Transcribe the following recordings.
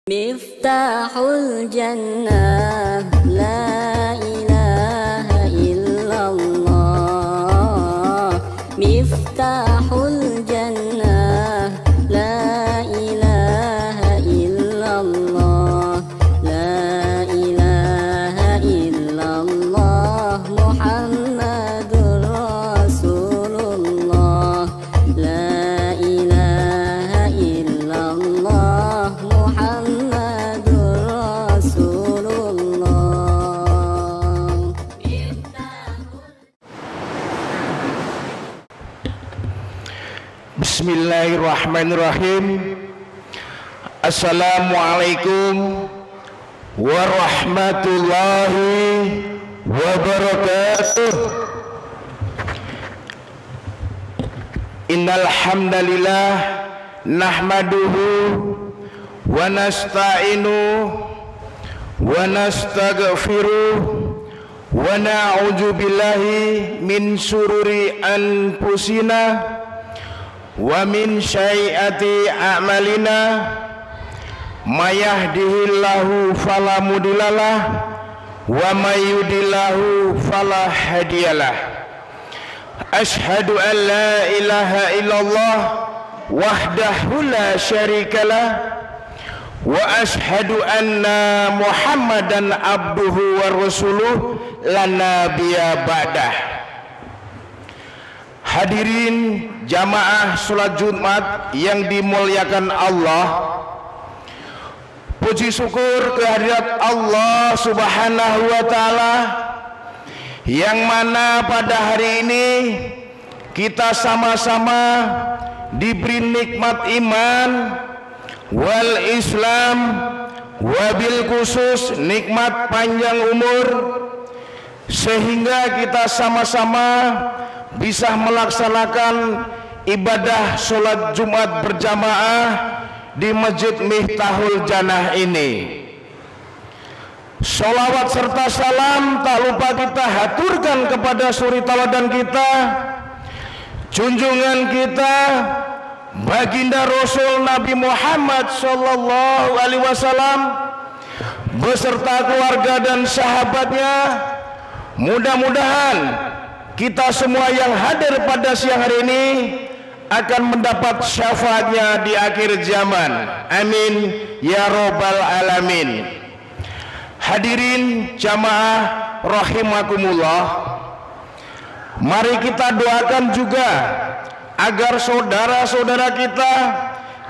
Miftahul Jannah, la ilaha illallah. Miftahul Jannah, la ilaha illallah. La ilaha illallah, Muhammadur Rasulullah. La ilaha illallah, Muhammadur Rasulullah. Bismillahirrahmanirrahim. Assalamualaikum warahmatullahi wabarakatuh. Innal hamdalillah nahmaduhu wa nasta'inuhu wa nastaghfiruh wa na'udzu billahi min syururi anfusina wa min syai'ati a'malina may yahdihillahu fala mudhillalah wa may yudhlilhu fala hadiyalah. Asyhadu an la ilaha illallah wahdahu la syarikalah wa asyhadu anna Muhammadan abduhu wa rasuluh la nabiyya ba'dah. Hadirin jamaah sholat Jumat yang dimuliakan Allah, puji syukur kehadirat Allah Subhanahu wa Ta'ala, yang mana pada hari ini kita sama-sama diberi nikmat iman wal Islam, wabil khusus nikmat panjang umur, sehingga kita sama-sama bisa melaksanakan ibadah sholat Jumat berjamaah di Masjid Miftahul Jannah ini. Sholawat serta salam tak lupa kita haturkan kepada suri teladan kita, junjungan kita, baginda Rasul Nabi Muhammad sallallahu alaihi wasallam beserta keluarga dan sahabatnya. Mudah-mudahan kita semua yang hadir pada siang hari ini akan mendapat syafaatnya di akhir zaman. Amin ya robbal alamin. Hadirin jamaah rahimakumullah, mari kita doakan juga agar saudara-saudara kita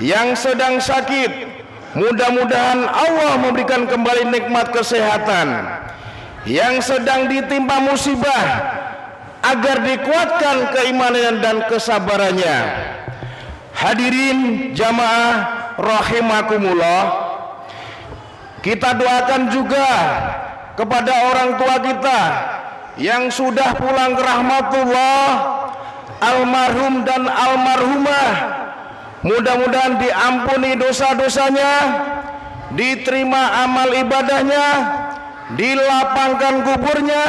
yang sedang sakit, mudah-mudahan Allah memberikan kembali nikmat kesehatan. Yang sedang ditimpa musibah, agar dikuatkan keimanan dan kesabarannya. Hadirin jamaah rahimakumullah, kita doakan juga kepada orang tua kita yang sudah pulang ke rahmatullah, almarhum dan almarhumah. Mudah-mudahan diampuni dosa-dosanya, diterima amal ibadahnya, dilapangkan kuburnya,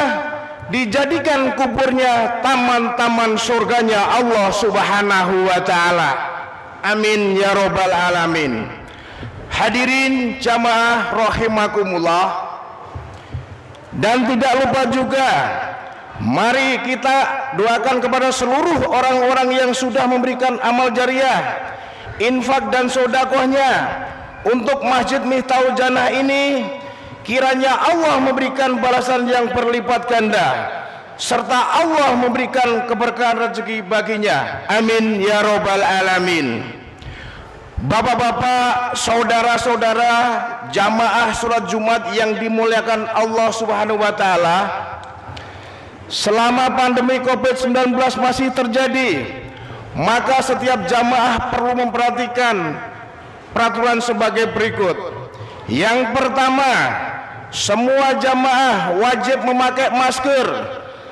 dijadikan kuburnya taman-taman surganya Allah Subhanahu wa Ta'ala. Amin ya robbal alamin. Hadirin jamaah rahimakumullah, dan tidak lupa juga mari kita doakan kepada seluruh orang-orang yang sudah memberikan amal jariah, infak dan sedekahnya untuk Masjid Miftahul Jannah ini. Kiranya Allah memberikan balasan yang berlipat ganda, serta Allah memberikan keberkahan rezeki baginya. Amin ya robbal alamin. Bapak-bapak, saudara-saudara, jamaah sholat Jumat yang dimuliakan Allah Subhanahu wa Ta'ala, selama pandemi COVID-19 masih terjadi, maka setiap jamaah perlu memperhatikan peraturan sebagai berikut. Yang pertama, semua jamaah wajib memakai masker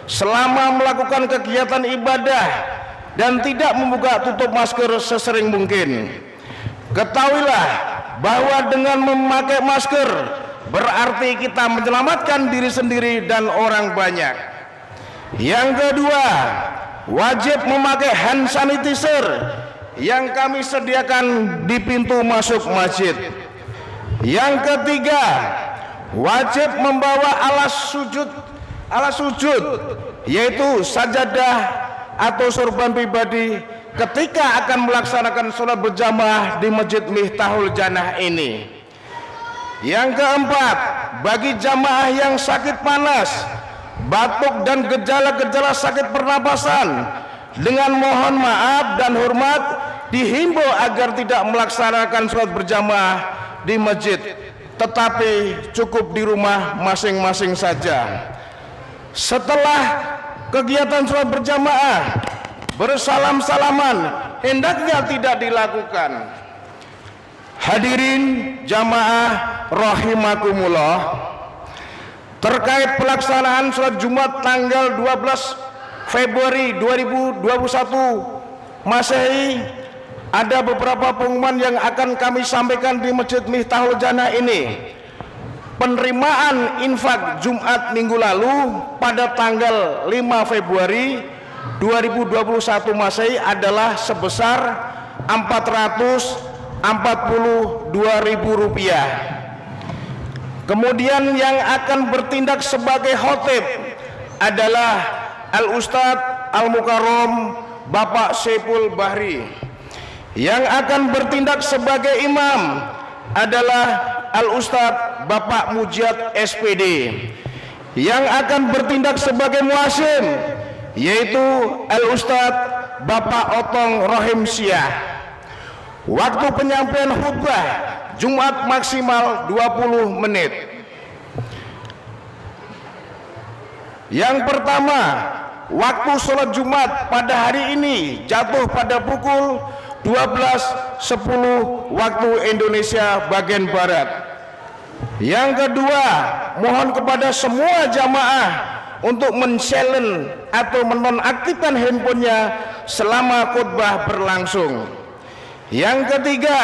selama melakukan kegiatan ibadah dan tidak membuka tutup masker sesering mungkin. Ketahuilah bahwa dengan memakai masker berarti kita menyelamatkan diri sendiri dan orang banyak. Yang kedua, wajib memakai hand sanitizer yang kami sediakan di pintu masuk masjid. Yang ketiga, wajib membawa alas sujud yaitu sajadah atau sorban pribadi ketika akan melaksanakan sholat berjamaah di Masjid Miftahul Jannah ini. Yang keempat, bagi jamaah yang sakit panas, batuk dan gejala-gejala sakit pernapasan, dengan mohon maaf dan hormat dihimbau agar tidak melaksanakan sholat berjamaah di masjid, tetapi cukup di rumah masing-masing saja. Setelah kegiatan sholat berjamaah, bersalam-salaman hendaknya tidak dilakukan. Hadirin jamaah rahimakumullah, terkait pelaksanaan sholat Jumat tanggal 12 Februari 2021 Masehi, ada beberapa pengumuman yang akan kami sampaikan di Masjid Miftahul Jannah ini. Penerimaan infak Jumat minggu lalu pada tanggal 5 Februari 2021 Masehi adalah sebesar Rp442.000. Kemudian yang akan bertindak sebagai khotib adalah Al-Ustadz Al-Mukarram Bapak Saiful Bahri. Yang akan bertindak sebagai imam adalah Al-Ustadz Bapak Mujiat SPD. Yang akan bertindak sebagai muazzin yaitu Al-Ustadz Bapak Otong Rohim Syah. Waktu penyampaian khutbah Jumat maksimal 20 menit. Yang pertama, waktu sholat Jumat pada hari ini jatuh pada pukul 12.10 waktu Indonesia bagian Barat. Yang kedua, mohon kepada semua jamaah untuk men-silent atau menonaktifkan handphonenya selama khutbah berlangsung. Yang ketiga,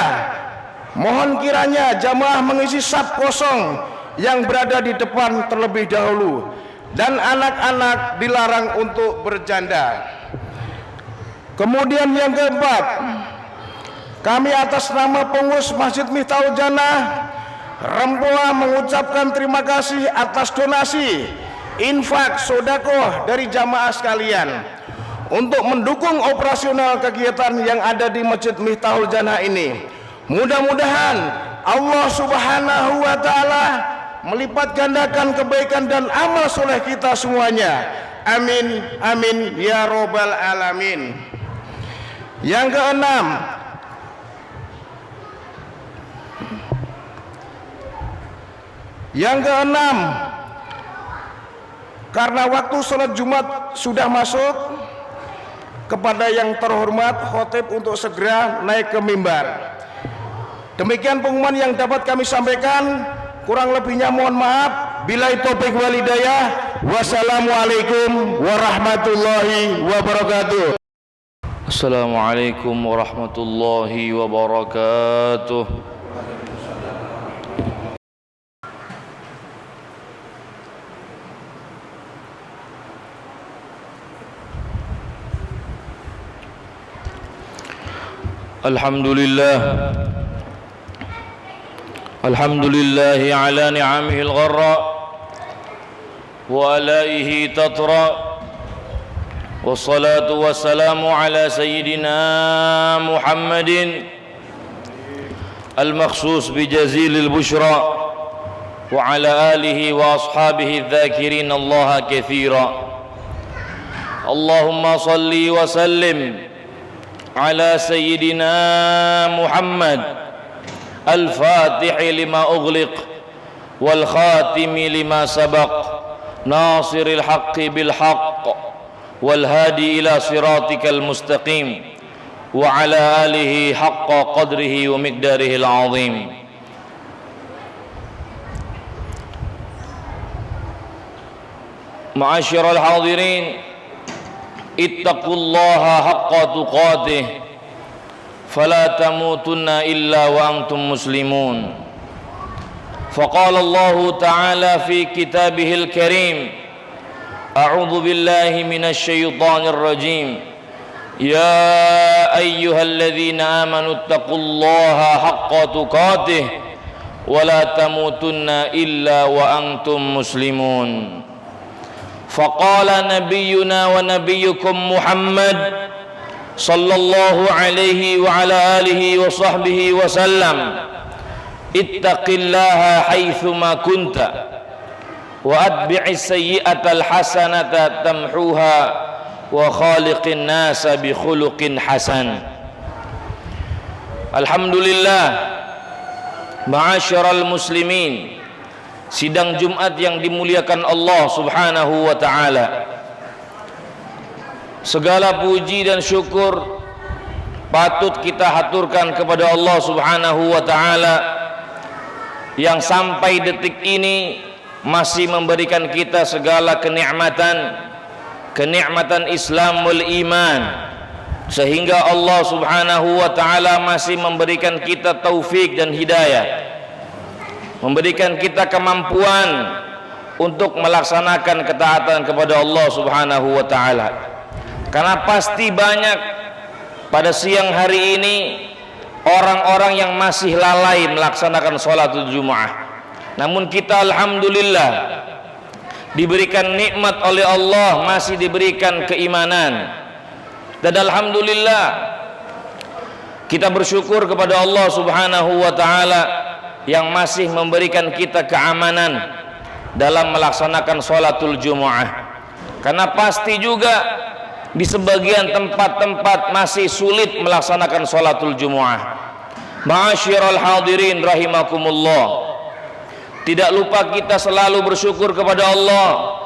mohon kiranya jamaah mengisi saf kosong yang berada di depan terlebih dahulu, dan anak-anak dilarang untuk berjanda. Kemudian yang keempat, kami atas nama pengurus Masjid Miftahul Jannah Rempoa mengucapkan terima kasih atas donasi, infak, sedekah dari jamaah sekalian untuk mendukung operasional kegiatan yang ada di Masjid Miftahul Jannah ini. Mudah-mudahan Allah Subhanahu wa Ta'ala melipat gandakan kebaikan dan amal soleh kita semuanya. Amin, amin ya robbal alamin. Yang keenam, karena waktu sholat Jumat sudah masuk, kepada yang terhormat khotib untuk segera naik ke mimbar. Demikian pengumuman yang dapat kami sampaikan. Kurang lebihnya mohon maaf. Billahi taufiq wal hidayah. Wassalamualaikum warahmatullahi wabarakatuh. Assalamualaikum warahmatullahi wabarakatuh. Alhamdulillah ala ni'amihil gharra wa alaihi tatra, wassalatu wassalamu ala sayyidina Muhammadin al-makhsus bi jazilil bushra wa ala alihi wa ashabihi adh-dhakirin Allah kathira. Allahumma salli wa sallim على سيدنا محمد الفاتح لما أغلق والخاتم لما سبق ناصر الحق بالحق والهادي إلى صراطك المستقيم وعلى آله حق قدره ومقداره العظيم. معاشر الحاضرين، ittaqullaha haqqa tuqatih fala tamutunna illa wa antum muslimun. Faqala Allah Ta'ala fi kitabihil karim, a'udzu billahi minasy syaithanir rajim, ya ayyuhalladzina amanu ittaqullaha haqqa tuqatih ولا تموتن إلا وأنتم مسلمون فقال نبينا ونبيكم محمد صلى الله عليه وعلى آله وصحبه وسلم اتق الله حيثما كنت وأتبع السيئة الحسنة تمحوها وخالق الناس بخلق حسن. Alhamdulillah, ma'asyiral muslimin, sidang Jumat yang dimuliakan Allah Subhanahu wa taala. Segala puji dan syukur patut kita haturkan kepada Allah Subhanahu wa taala yang sampai detik ini masih memberikan kita segala kenikmatan Islam wal iman, sehingga Allah Subhanahu wa taala masih memberikan kita taufik dan hidayah, memberikan kita kemampuan untuk melaksanakan ketaatan kepada Allah Subhanahu wa taala. Karena pasti banyak pada siang hari ini orang-orang yang masih lalai melaksanakan sholatul Jumu'ah. Namun kita alhamdulillah diberikan nikmat oleh Allah, masih diberikan keimanan, dan alhamdulillah kita bersyukur kepada Allah Subhanahu wa taala yang masih memberikan kita keamanan dalam melaksanakan sholatul Jumu'ah. Karena pasti juga di sebagian tempat-tempat masih sulit melaksanakan sholatul Jumu'ah. Ma'asyiral hadirin rahimakumullah, tidak lupa kita selalu bersyukur kepada Allah,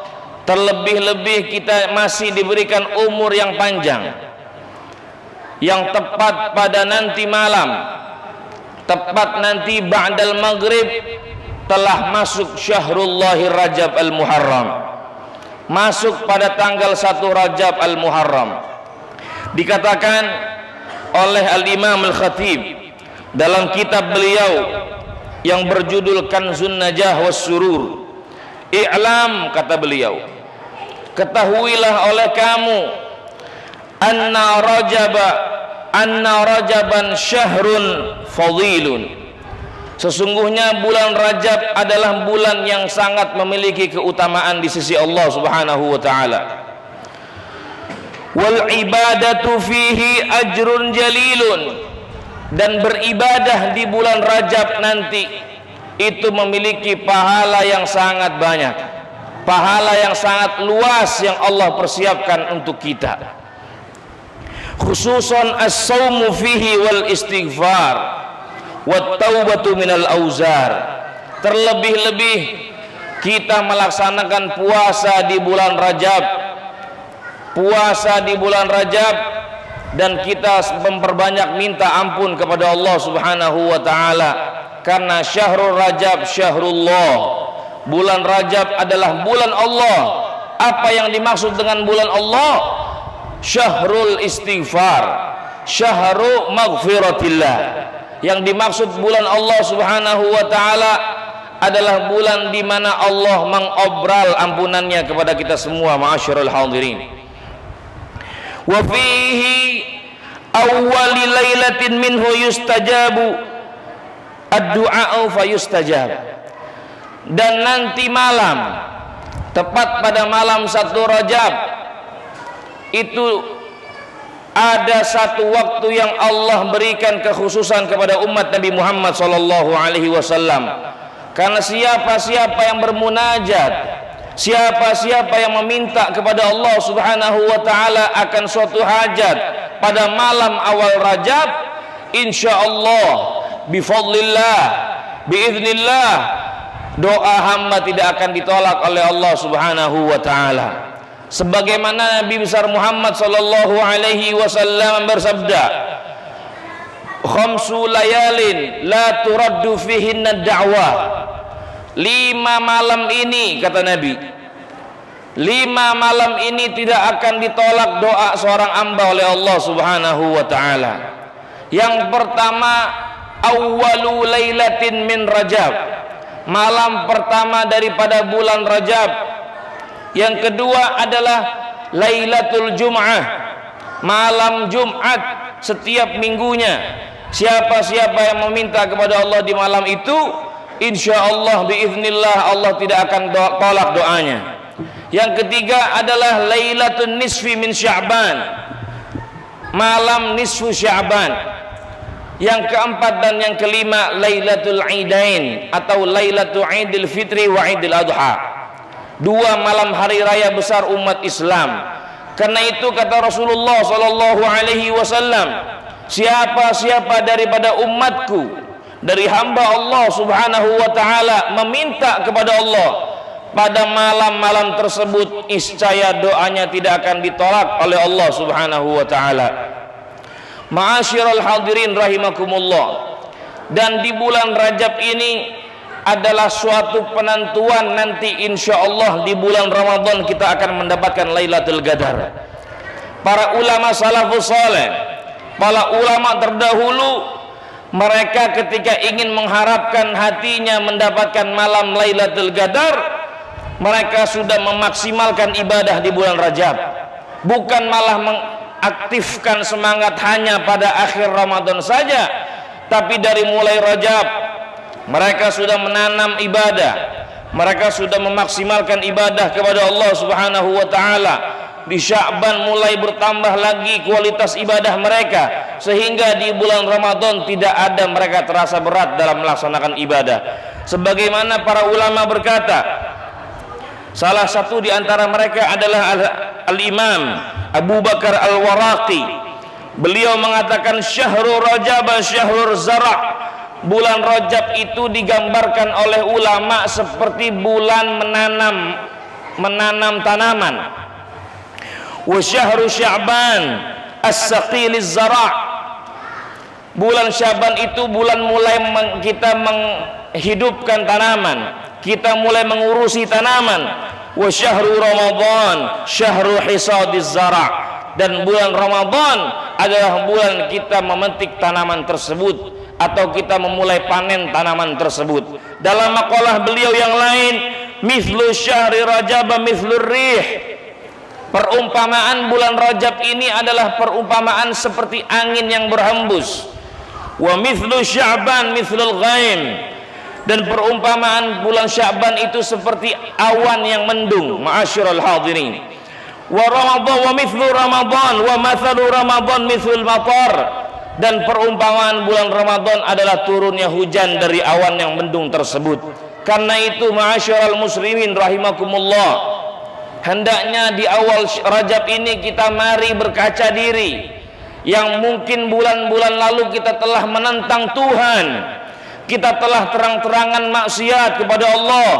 terlebih-lebih kita masih diberikan umur yang panjang, yang tepat pada nanti malam, tepat nanti ba'dal maghrib telah masuk Syahrullahir Rajab Al-Muharram, masuk pada tanggal 1 Rajab Al-Muharram. Dikatakan oleh Al-Imam Al-Khatib dalam kitab beliau yang berjudul Kanzun Najah was Surur, i'lam, kata beliau, ketahuilah oleh kamu, anna rajaban syahrun fadilun, sesungguhnya bulan Rajab adalah bulan yang sangat memiliki keutamaan di sisi Allah Subhanahu wa taala. Wal ibadatu fihi ajrun jalilun, dan beribadah di bulan Rajab nanti itu memiliki pahala yang sangat banyak, pahala yang sangat luas yang Allah persiapkan untuk kita. Khususan as-saumu fihi wal istighfar wat taubatu minal auzar, terlebih-lebih kita melaksanakan puasa di bulan Rajab, puasa di bulan Rajab, dan kita memperbanyak minta ampun kepada Allah Subhanahu wa taala, karena syahrul Rajab syahrullah, bulan Rajab adalah bulan Allah. Apa yang dimaksud dengan bulan Allah? Syahrul istighfar, syahru maghfiratillah. Yang dimaksud bulan Allah Subhanahu wa taala adalah bulan di mana Allah mengobral ampunannya kepada kita semua. Ma'asyiral hadirin, wa fihi awwali lailatin minhu yustajabu ad-du'a'u fayustajab, dan nanti malam, tepat pada malam 1 Rajab itu ada satu waktu yang Allah berikan kekhususan kepada umat Nabi Muhammad sallallahu alaihi wasallam. Karena siapa-siapa yang bermunajat, siapa-siapa yang meminta kepada Allah Subhanahu wa taala akan suatu hajat pada malam awal Rajab, insyaallah bifadlillah biiznillah doa hamba tidak akan ditolak oleh Allah Subhanahu wa taala. Sebagaimana Nabi besar Muhammad sallallahu alaihi wasallam bersabda, khamsu layalin la turaddu fihinna da'wah, 5 malam ini, kata Nabi, 5 malam ini tidak akan ditolak doa seorang hamba oleh Allah Subhanahu wa taala. Yang pertama, awwalu lailatin min Rajab, malam pertama daripada bulan Rajab. Yang kedua adalah Lailatul Jum'ah, malam Jumat setiap minggunya. Siapa-siapa yang meminta kepada Allah di malam itu, insyaallah biiznillah Allah tidak akan tolak doanya. Yang ketiga adalah Lailatul Nisfi min Sya'ban, malam nisfu Sya'ban. Yang keempat dan yang kelima Lailatul Idain atau Lailatul Idul Fitri wa Idul Adha, dua malam hari raya besar umat Islam. Karena itu kata Rasulullah sallallahu alaihi wasallam, siapa daripada umatku, dari hamba Allah subhanahu wa ta'ala, meminta kepada Allah pada malam-malam tersebut, niscaya doanya tidak akan ditolak oleh Allah subhanahu wa ta'ala. Ma'asyiral hadirin rahimakumullah, dan di bulan Rajab ini adalah suatu penentuan nanti insya Allah di bulan Ramadan kita akan mendapatkan Lailatul Qadar. Para ulama salafus saleh, para ulama terdahulu, mereka ketika ingin mengharapkan hatinya mendapatkan malam Lailatul Qadar, mereka sudah memaksimalkan ibadah di bulan Rajab, bukan malah aktifkan semangat hanya pada akhir Ramadan saja, tapi dari mulai Rajab mereka sudah menanam ibadah, mereka sudah memaksimalkan ibadah kepada Allah subhanahu wa ta'ala. Di Sya'ban mulai bertambah lagi kualitas ibadah mereka, sehingga di bulan Ramadan tidak ada mereka terasa berat dalam melaksanakan ibadah. Sebagaimana para ulama berkata, salah satu di antara mereka adalah Al-Imam Abu Bakar Al-Waraqi. Beliau mengatakan syahrul Rajab syahrul zara'. Bulan Rajab itu digambarkan oleh ulama seperti bulan menanam tanaman. Wa syahru Sya'ban as-saqiliz zara'. Bulan Sya'ban itu bulan mulai kita menghidupkan tanaman, kita mulai mengurusi tanaman. Wa syahru Ramadan syahru hisadiz zara', dan bulan Ramadan adalah bulan kita memetik tanaman tersebut atau kita memulai panen tanaman tersebut. Dalam maqalah beliau yang lain, mithlu syahri Rajab mithlur rih, perumpamaan bulan Rajab ini adalah perumpamaan seperti angin yang berhembus. Wa mithlu Sya'ban mithlul ghaim, dan perumpamaan bulan Sya'ban itu seperti awan yang mendung. Ma'asyiral hadirin, wa Ramadan wa mithlu Ramadan wa mathalu Ramadan mithlul matar, dan perumpamaan bulan Ramadan adalah turunnya hujan dari awan yang mendung tersebut. Karena itu ma'asyiral muslimin rahimakumullah, hendaknya di awal Rajab ini kita mari berkaca diri, yang mungkin bulan-bulan lalu kita telah menentang Tuhan, kita telah terang-terangan maksiat kepada Allah,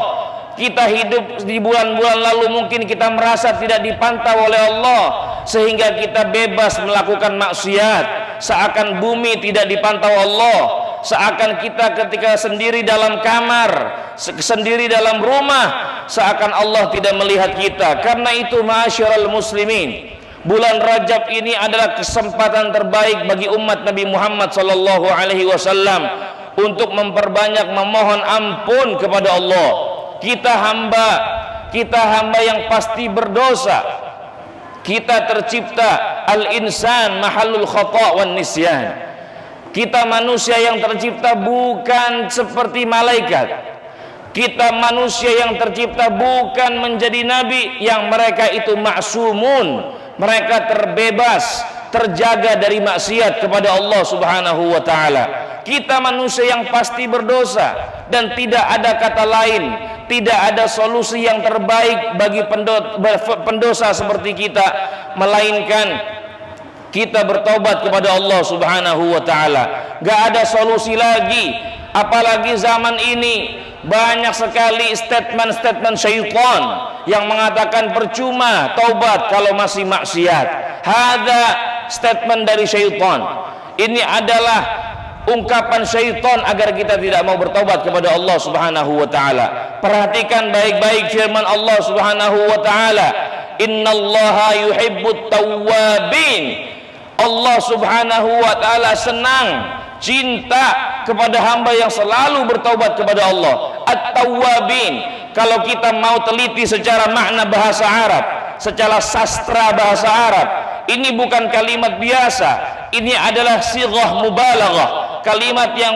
kita hidup di bulan-bulan lalu mungkin kita merasa tidak dipantau oleh Allah, sehingga kita bebas melakukan maksiat, seakan bumi tidak dipantau Allah, seakan kita ketika sendiri dalam kamar, sendiri dalam rumah, seakan Allah tidak melihat kita. Karena itu ma'asyiral muslimin, bulan Rajab ini adalah kesempatan terbaik bagi umat Nabi Muhammad sallallahu alaihi wasallam untuk memperbanyak memohon ampun kepada Allah. Kita hamba yang pasti berdosa. Kita tercipta al-insan mahallul khata' wan nisyan. Kita manusia yang tercipta bukan seperti malaikat. Kita manusia yang tercipta bukan menjadi nabi yang mereka itu ma'sumun. Mereka terbebas, terjaga dari maksiat kepada Allah subhanahu wa ta'ala. Kita manusia yang pasti berdosa, dan tidak ada kata lain, tidak ada solusi yang terbaik bagi pendosa seperti kita, melainkan kita bertobat kepada Allah subhanahu wa ta'ala. Gak ada solusi lagi, apalagi zaman ini banyak sekali statement-statement syaitan yang mengatakan percuma taubat kalau masih maksiat. Hadza statement dari syaitan. Ini adalah ungkapan syaitan agar kita tidak mau bertobat kepada Allah subhanahu wa ta'ala. Perhatikan baik-baik firman Allah subhanahu wa ta'ala, innallaha yuhibbut tawwabin. Allah subhanahu wa ta'ala senang, cinta kepada hamba yang selalu bertaubat kepada Allah. At-tawwabin, kalau kita mau teliti secara makna bahasa Arab, secara sastra bahasa Arab, ini bukan kalimat biasa, ini adalah sighah mubalaghah, kalimat yang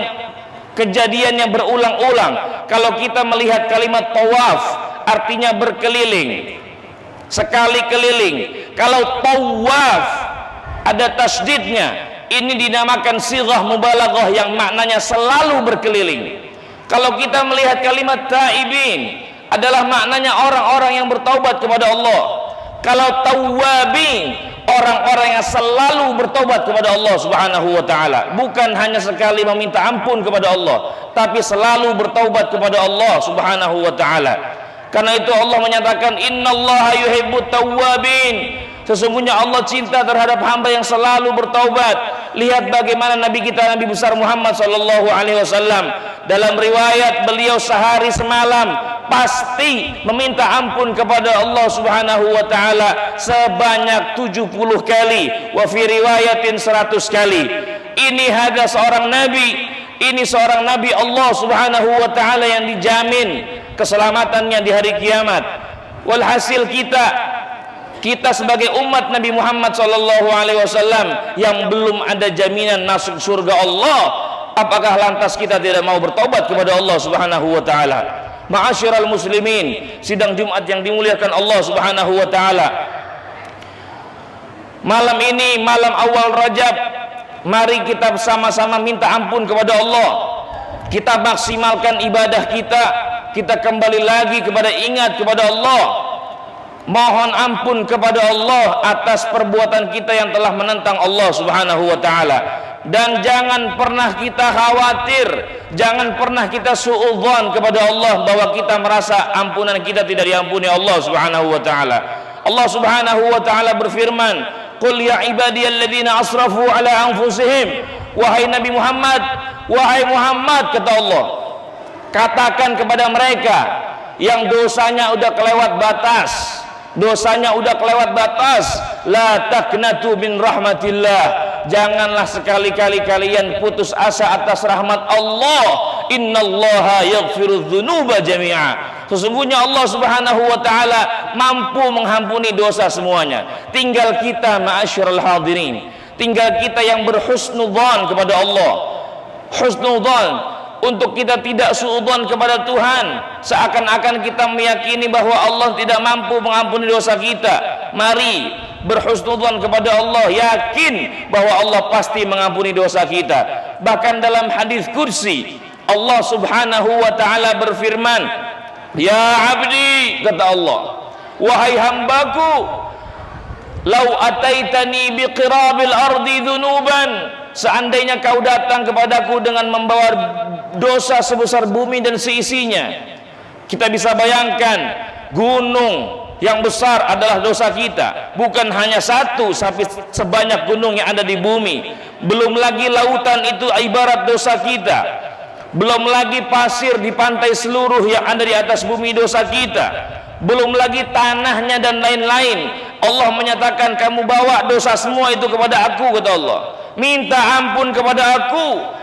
kejadiannya berulang-ulang. kalau kita melihat kalimat tawaf artinya berkeliling, sekali keliling. Kalau tawaf ada tasdidnya, ini dinamakan sighah mubalaghah yang maknanya selalu berkeliling. Kalau kita melihat kalimat taibin adalah maknanya orang-orang yang bertaubat kepada Allah. Kalau tawabin, orang-orang yang selalu bertobat kepada Allah Subhanahu wa taala, bukan hanya sekali meminta ampun kepada Allah, tapi selalu bertaubat kepada Allah Subhanahu wa taala. Karena itu Allah menyatakan innallaha yuhibbut tawwabin. Sesungguhnya Allah cinta terhadap hamba yang selalu bertaubat. Lihat bagaimana Nabi kita, Nabi besar Muhammad sallallahu alaihi wasallam, dalam riwayat beliau sehari semalam pasti meminta ampun kepada Allah Subhanahu wa taala sebanyak 70 kali, wa fi riwayatin 100 kali. Ini ada seorang nabi, ini seorang nabi Allah Subhanahu wa taala yang dijamin keselamatannya di hari kiamat. Walhasil kita sebagai umat Nabi Muhammad sallallahu alaihi wasallam yang belum ada jaminan masuk surga Allah, apakah lantas kita tidak mau bertobat kepada Allah Subhanahu wa taala? Ma'asyiral muslimin, sidang Jumat yang dimuliakan Allah Subhanahu wa taala. Malam ini malam awal Rajab, mari kita sama-sama minta ampun kepada Allah. Kita maksimalkan ibadah kita kembali lagi kepada ingat kepada Allah. Mohon ampun kepada Allah atas perbuatan kita yang telah menentang Allah Subhanahu wa taala. Dan jangan pernah kita khawatir, jangan pernah kita suudzon kepada Allah bahwa kita merasa ampunan kita tidak diampuni Allah Subhanahu wa taala. Allah Subhanahu wa taala berfirman, "Qul ya ibadiyalladzina asrafu ala anfusihim." Wahai Nabi Muhammad, wahai Muhammad, kata Allah, katakan kepada mereka yang dosanya udah kelewat batas, dosanya udah kelewat batas, la taqnatu min rahmatillah. Janganlah sekali-kali kalian putus asa atas rahmat Allah. Innallaha yaghfirudz dzunuba jami'a. Sesungguhnya Allah Subhanahu wa taala mampu mengampuni dosa semuanya. Tinggal kita, ma'asyiral hadirin, tinggal kita yang berhusnudzon kepada Allah. Husnudzon, untuk kita tidak suudzon kepada Tuhan, seakan-akan kita meyakini bahwa Allah tidak mampu mengampuni dosa kita. Mari berhusnudzon kepada Allah, yakin bahwa Allah pasti mengampuni dosa kita. Bahkan dalam hadis kursi Allah Subhanahu wa taala berfirman, "Ya abdi," kata Allah, "wahai hambaku, lau ataitani biqirabil ardi dzunuban." Seandainya kau datang kepadaku dengan membawa dosa sebesar bumi dan seisinya. Kita bisa bayangkan, gunung yang besar adalah dosa kita, bukan hanya satu, tapi sebanyak gunung yang ada di bumi. Belum lagi lautan itu ibarat dosa kita, belum lagi pasir di pantai seluruh yang ada di atas bumi dosa kita, belum lagi tanahnya dan lain-lain. Allah menyatakan, kamu bawa dosa semua itu kepada aku, kata Allah, minta ampun kepada aku,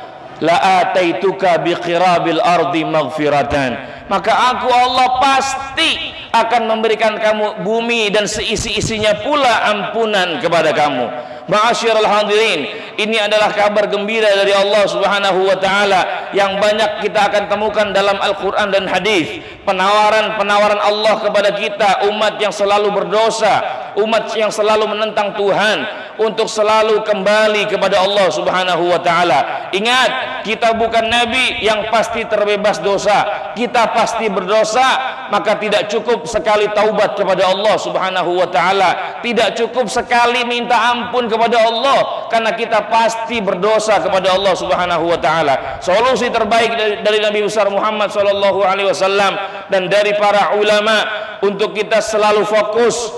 la ataituka biqirabil ardi maghfiratan, maka aku Allah pasti akan memberikan kamu bumi dan seisi-isinya pula ampunan kepada kamu. Ma'asyiral hadirin, ini adalah kabar gembira dari Allah Subhanahu wa taala yang banyak kita akan temukan dalam Al-Qur'an dan hadis. Penawaran-penawaran Allah kepada kita, umat yang selalu berdosa, umat yang selalu menentang Tuhan, untuk selalu kembali kepada Allah Subhanahu wa taala. Ingat, kita bukan nabi yang pasti terbebas dosa. Kita pasti berdosa, maka tidak cukup sekali taubat kepada Allah Subhanahu wa taala, tidak cukup sekali minta ampun kepada Allah, karena kita pasti berdosa kepada Allah Subhanahu wa taala. Solusi terbaik dari Nabi besar Muhammad sallallahu alaihi wasallam dan dari para ulama untuk kita selalu fokus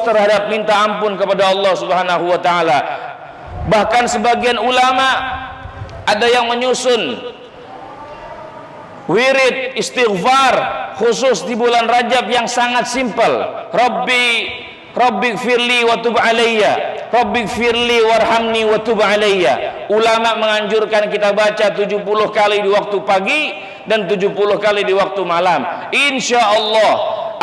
terhadap minta ampun kepada Allah Subhanahu wa taala. Bahkan sebagian ulama ada yang menyusun wirid istighfar khusus di bulan Rajab yang sangat simpel. Rabbi firli wa tub alayya, Rabbi firli warhamni wa tub alayya. Ulama menganjurkan kita baca 70 kali di waktu pagi dan 70 kali di waktu malam. Insya Allah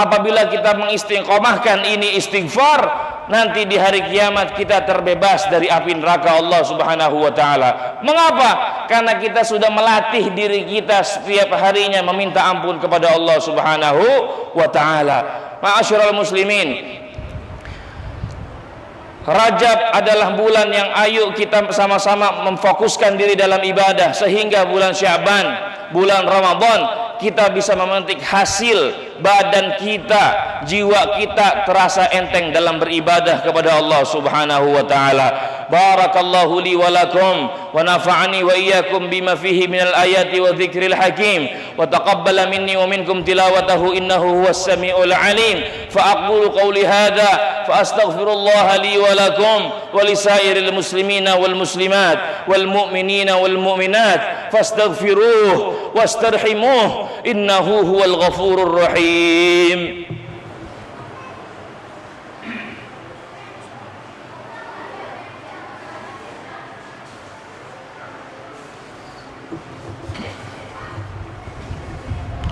apabila kita mengistiqomahkan ini istighfar, nanti di hari kiamat kita terbebas dari api neraka Allah Subhanahu wa taala. Mengapa? Karena kita sudah melatih diri kita setiap harinya meminta ampun kepada Allah Subhanahu wa taala. Ma'asyiral muslimin, Rajab adalah bulan yang ayo kita sama-sama memfokuskan diri dalam ibadah, sehingga bulan Sya'ban, bulan Ramadan, kita bisa memetik hasil badan kita, jiwa kita terasa enteng dalam beribadah kepada Allah Subhanahu wa taala. Barakallahu li wa lakum wa nafa'ani wa iyyakum bima fihi minal ayati wa dzikril hakim wa taqabbala minni wa minkum tilawatahu innahu huwas samiul alim. Fa aqulu qawli hadza fa astaghfirullah li wa lakum wa lisairil muslimina wal muslimat wal mu'minina wal mu'minat fastaghfiruhu wastarhimuhu innahu huwal ghafurur rahim.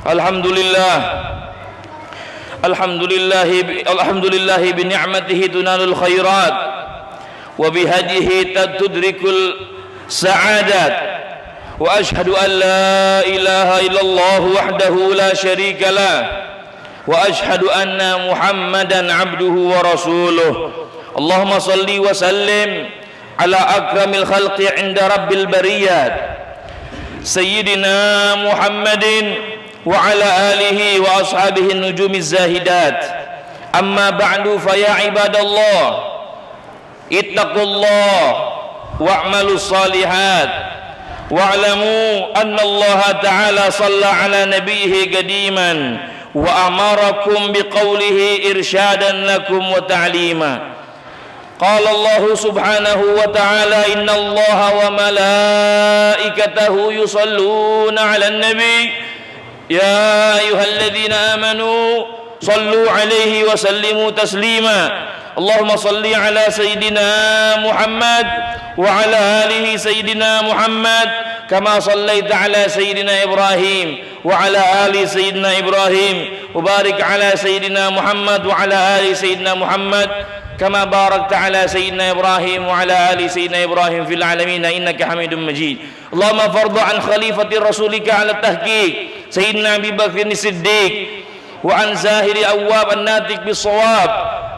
Alhamdulillah bi ni'matihi tunalul khairat wa bihadihi tudrikul sa'adat wa ashhadu an la ilaha illallah wahdahu la syarika lah wa ashhadu anna Muhammadan abduhu wa rasuluh. Allahumma salli wa sallim ala akramil khalqi 'inda rabbil bariyat sayyidina Muhammadin wa ala alihi wa ashabihi nujumiz zahidat. Amma ba'du fa ya ibadallah ittaqullah wa'malus salihat wa'lamu anna Allah ta'ala shalla ala nabiyhi qadiman wa amarakum biqaulihi irsyadan lakum wa ta'lima. Qala Allah subhanahu wa ta'ala inna Allah wa malaikatahu yusalluna 'alan nabi ya ayyuhalladzina amanu sallu 'alaihi wa sallimu taslima. Allahumma salli ala sayyidina Muhammad wa ala alihi sayyidina Muhammad kama sallaita ala sayyidina Ibrahim wa ala ali sayyidina Ibrahim wa barik ala sayyidina Muhammad wa ala ali sayyidina Muhammad kama barakta ala sayyidina Ibrahim wa ala ali sayyidina Ibrahim fil alamin innaka Hamidum Majid. Allahumma fardhu an khalifati rasulika ala tahqiq sayyidina Abi Bakr as-Siddiq wa an zahiri awwab an-natiq bis-shawab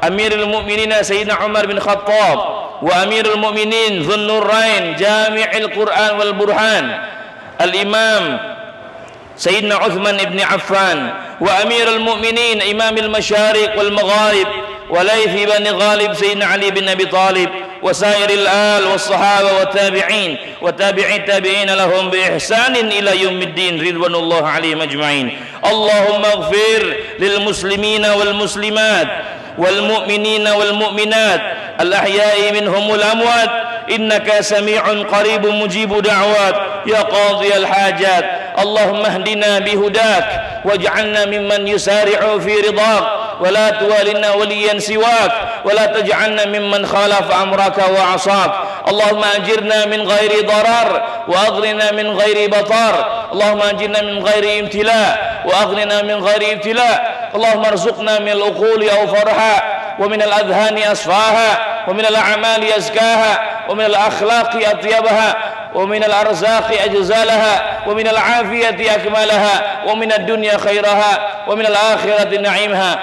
amirul mu'minin sayyidina Umar bin Khattab wa amirul mu'minin dhun nurain jami'il Qur'an wal burhan al-imam sayyidina Uthman ibn Affan wa amirul mu'minin imamil masyariq wal magharib وليث بن غالب سيدنا علي بن أبي طالب وسائر الآل والصحابة والتابعين وتابعي التابعين لهم بإحسان إلى يوم الدين رضوان الله عليهم أجمعين. اللهم اغفر للمسلمين والمسلمات والمؤمنين والمؤمنات الأحياء منهم والأموات إنك سميع قريب مجيب دعوات يا قاضي الحاجات. اللهم اهدنا بهداك واجعلنا ممن يسارع في رضاك ولا توالنا وليا سواك ولا تجعلنا ممن خالف أمرك وعصاك. اللهم أجرنا من غير ضرر وأغننا من غير بطر. اللهم أجرنا من غير امتلاء وأغننا من غير ابتلاء. اللهم ارزقنا من العقول أوفرها ومن الأذهان أصفاها ومن الأعمال أزكاها ومن الأخلاق أطيبها ومن الأرزاق أجزالها ومن العافية أكملها ومن الدنيا خيرها ومن الآخرة نعيمها.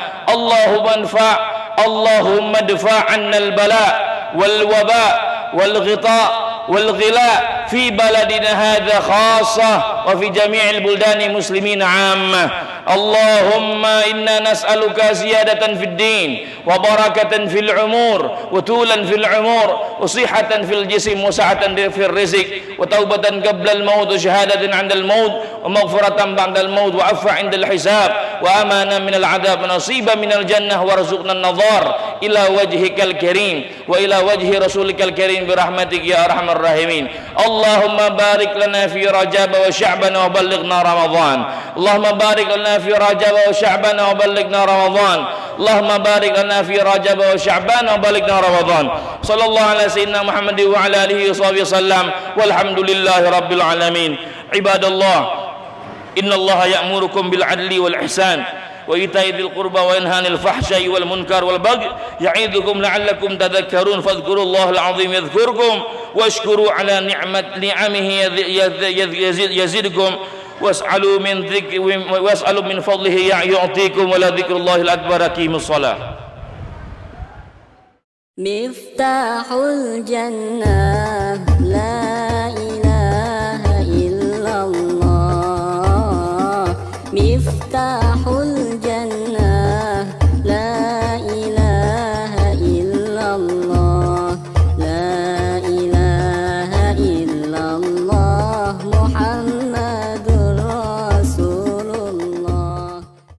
اللهم ادفع عنا البلاء والوباء والغطاء والغلاء في بلدنا هذا خاصة وفي جميع البلدان المسلمين عامة. اللهم إنا نسألك زيادة في الدين وبركة في العمور وطولا في العمر وصحة في الجسم وسعة في الرزق وتوبة قبل الموت وشهادة عند الموت ومغفرة بعد الموت وعفو عند الحساب وأمانا من العذاب ونصيبا من الجنة وارزقنا النظر إلى وجهك الكريم وإلى وجه رسولك الكريم برحمتك يا أرحم الراحمين. اللهم بارك لنا في رجب وشعبان وبلغنا رمضان. اللهم بارك لنا في رجب وشعبان وبلغنا رمضان. اللهم بارك لنا في رجب وشعبان وبلغنا رمضان. صلى الله على سيدنا محمد وعلى آله وصحبه وسلم والحمد لله رب العالمين. عباد الله إن الله يأمركم بالعدل والإحسان wa ita'i dzil qurba wa yanha 'anil fahsya'i wal munkar wal baghi ya'idukum la'allakum tadhakkarun fadhkurullahal 'azim yadhkurkum washkuru 'ala ni'amihi yazidkum was'alu min fadlihi yu'tikum wa la dzikrullahil akbar. Aqimus shalah. مفتاح الجنة لا